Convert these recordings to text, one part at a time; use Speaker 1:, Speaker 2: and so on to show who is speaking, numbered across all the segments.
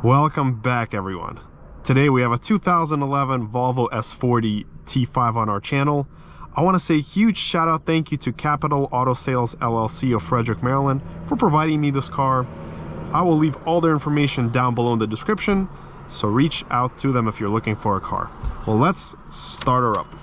Speaker 1: Welcome back, everyone. Today we have a 2011 Volvo S40 T5 on our channel. I want to say a huge shout out thank you to Capital Auto Sales LLC of Frederick, Maryland for providing me this car. I will leave all their information down below in the description, so reach out to them if you're looking for a car. Well, let's start her up.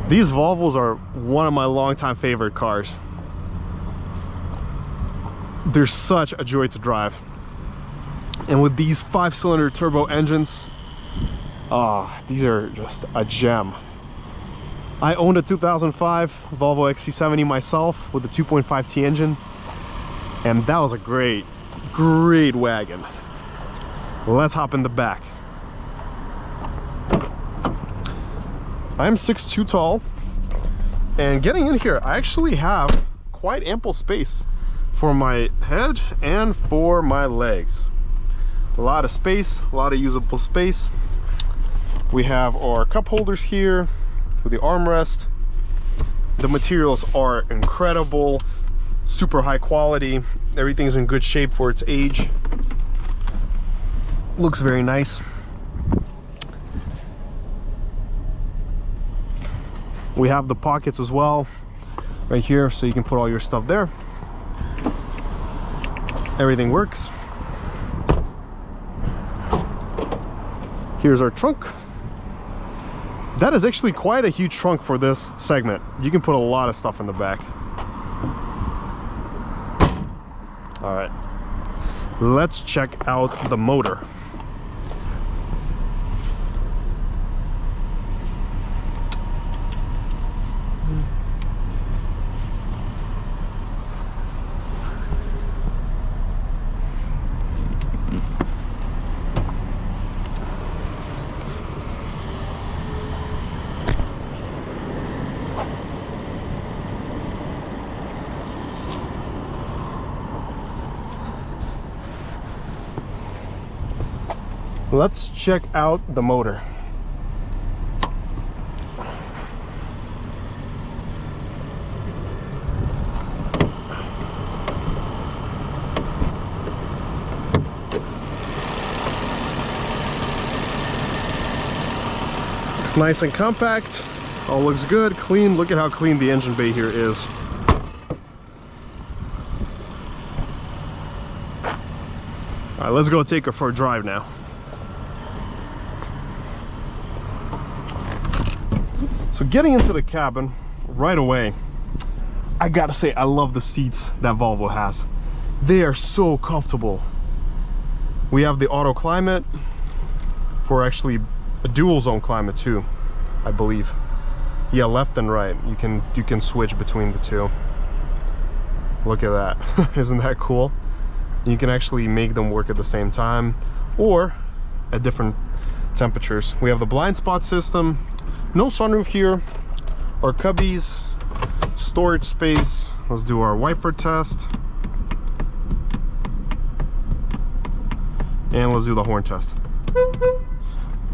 Speaker 1: These Volvos are one of my longtime favorite cars. They're such a joy to drive. And with these 5-cylinder turbo engines, these are just a gem. I owned a 2005 Volvo XC70 myself with a 2.5T engine, and that was a great wagon. Let's hop in the back. I'm 6'2" tall, and getting in here, I actually have quite ample space for my head and for my legs. A lot of space, a lot of usable space. We have our cup holders here with the armrest. The materials are incredible, super high quality. Everything's in good shape for its age. Looks very nice. We have the pockets as well right here, so you can put all your stuff there. Everything works. Here's our trunk. That is actually quite a huge trunk for this segment. You can put a lot of stuff in the back. All right, let's check out the motor. Let's check out the motor. Looks nice and compact. All looks good, clean. Look at how clean the engine bay here is. All right, let's go take her for a drive now. So getting into the cabin right away, I gotta say I love the seats that Volvo has. They are so comfortable. We have the auto climate for actually a dual zone climate too, I believe. Yeah, left and right. You can switch between the two. Look at that. Isn't that cool? You can actually make them work at the same time or at different temperatures. We have the blind spot system. No sunroof here. Our cubbies, storage space. Let's do our wiper test. And let's do the horn test.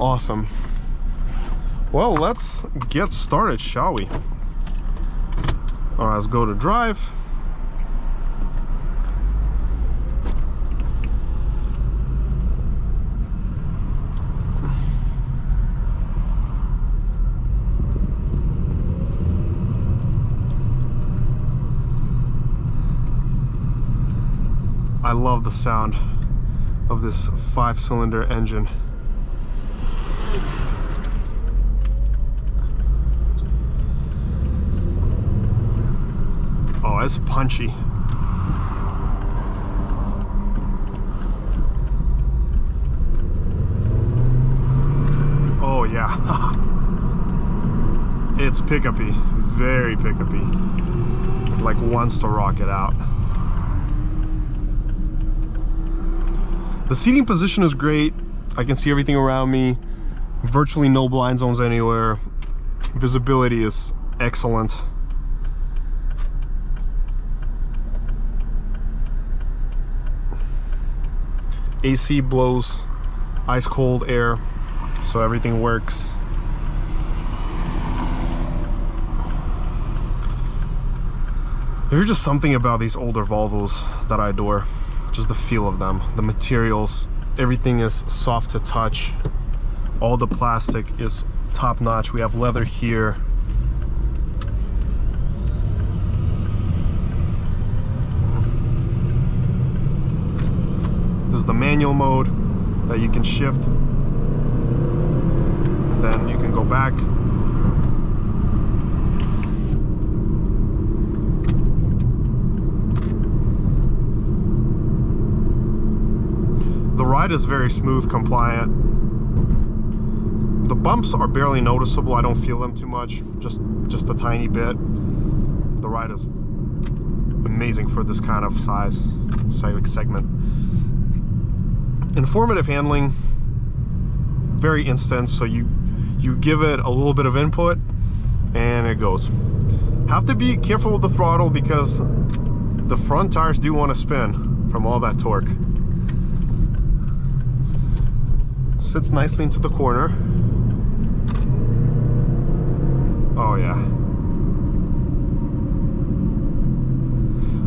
Speaker 1: Awesome. Well, let's get started, shall we? All right, let's go to drive. I love the sound of this 5-cylinder engine. Oh, it's punchy. Oh yeah. It's pickupy, very pickupy. Like wants to rock it out. The seating position is great. I can see everything around me. Virtually no blind zones anywhere. Visibility is excellent. AC blows ice cold air, so everything works. There's just something about these older Volvos that I adore. Just the feel of them, the materials, everything is soft to touch. All the plastic is top notch. We have leather here. This is the manual mode that you can shift. And then you can go back. The ride is very smooth, compliant. The bumps are barely noticeable. I don't feel them too much, just a tiny bit. The ride is amazing for this kind of size segment. Informative handling, very instant. So you give it a little bit of input and it goes. Have to be careful with the throttle because the front tires do want to spin from all that torque. Sits nicely into the corner. Oh yeah.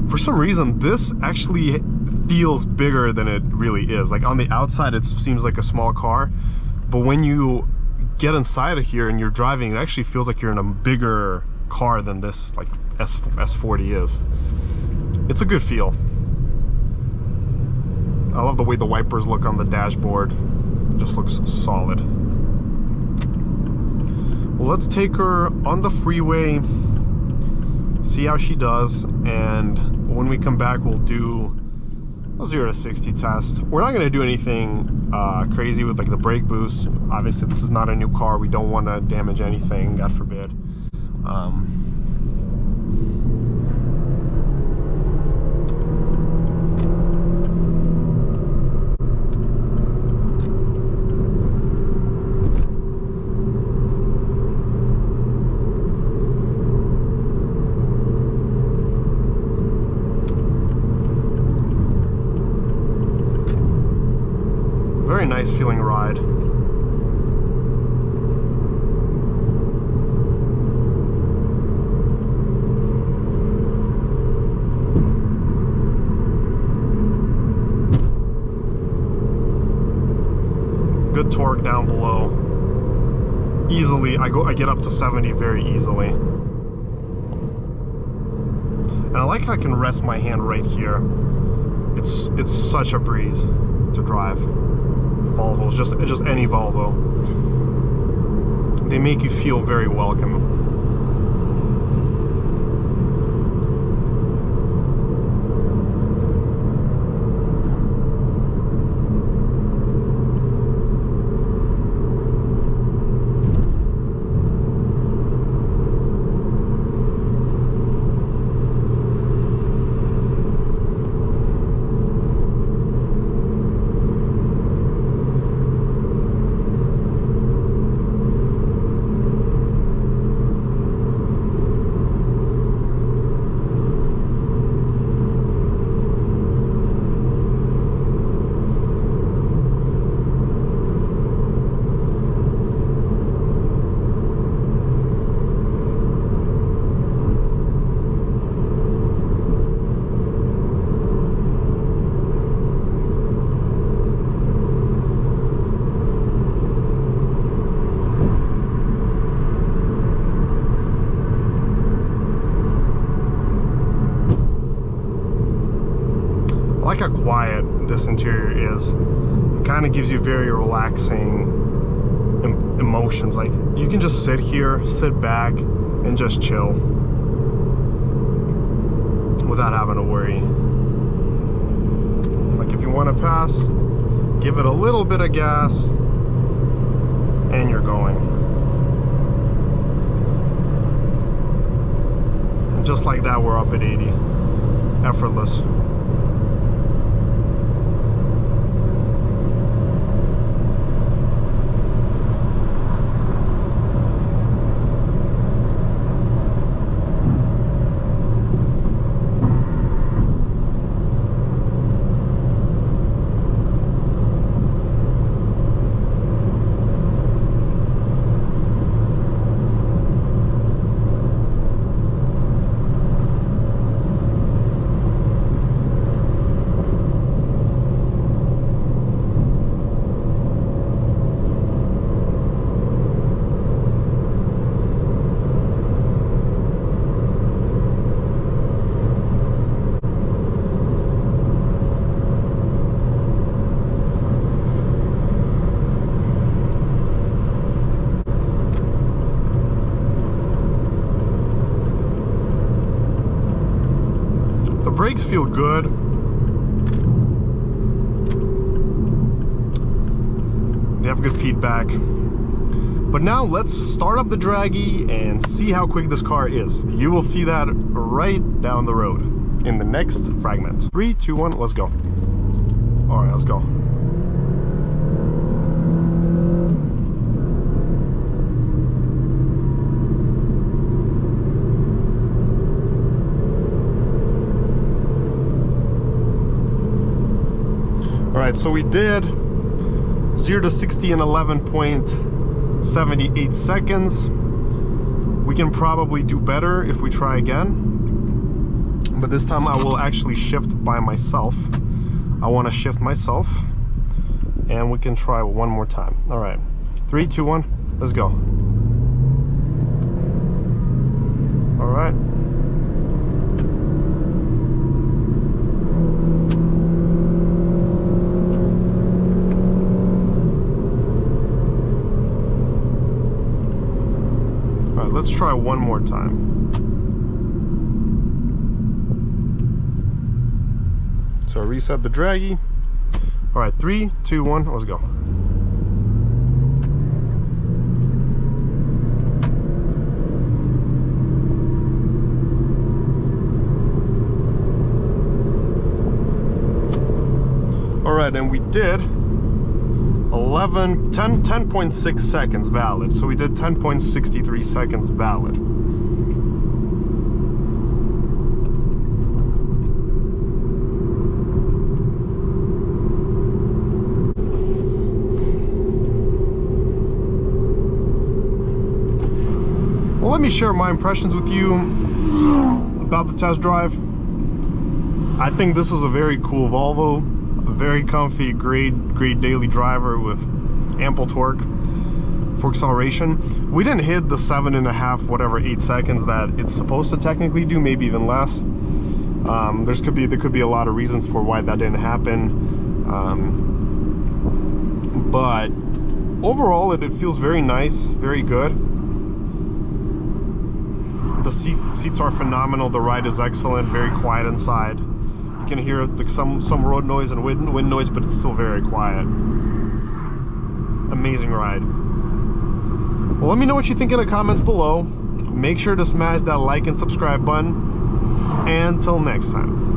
Speaker 1: For some reason, this actually feels bigger than it really is. Like on the outside, it seems like a small car, but when you get inside of here and you're driving, it actually feels like you're in a bigger car than this like S40 is. It's a good feel. I love the way the wipers look on the dashboard. Just looks solid. Well, let's take her on the freeway, see how she does, and when we come back we'll do a 0 to 60 test. We're not going to do anything crazy with like the brake boost. Obviously this is not a new car, we don't want to damage anything, God forbid. Very nice feeling ride. Good torque down below. Easily, I get up to 70 very easily. And I like how I can rest my hand right here. It's such a breeze to drive. Volvos, just any Volvo. They make you feel very welcome. I like how quiet this interior is. It kind of gives you very relaxing emotions. Like you can just sit here, sit back, and just chill without having to worry. Like if you want to pass, give it a little bit of gas, and you're going. And just like that, we're up at 80. Effortless. brakes feel good. They have good feedback. But now let's start up the Dragy and see how quick this car is. You will see that right down the road in the next fragment. 3, 2, 1, let's go. All right, let's go. All right, so we did 0 to 60 in 11.78 seconds. We can probably do better if we try again, but this time I will actually shift by myself. I want to shift myself, and we can try one more time. All right, 3, 2, 1, let's go. All right. Let's try one more time. So I reset the Dragy. All right, 3, 2, 1, let's go. All right, and we did 10.6 seconds valid. So we did 10.63 seconds valid. Well, let me share my impressions with you about the test drive. I think this is a very cool Volvo. A very comfy, great daily driver with ample torque for acceleration. We didn't hit the 7.5, whatever, 8 seconds that it's supposed to technically do, maybe even less. There could be a lot of reasons for why that didn't happen. But overall, it feels very nice, very good. The seats are phenomenal. The ride is excellent, very quiet inside. You can hear like some road noise and wind noise, but it's still very quiet. Amazing ride. Well, let me know what you think in the comments below. Make sure to smash that like and subscribe button. And until next time.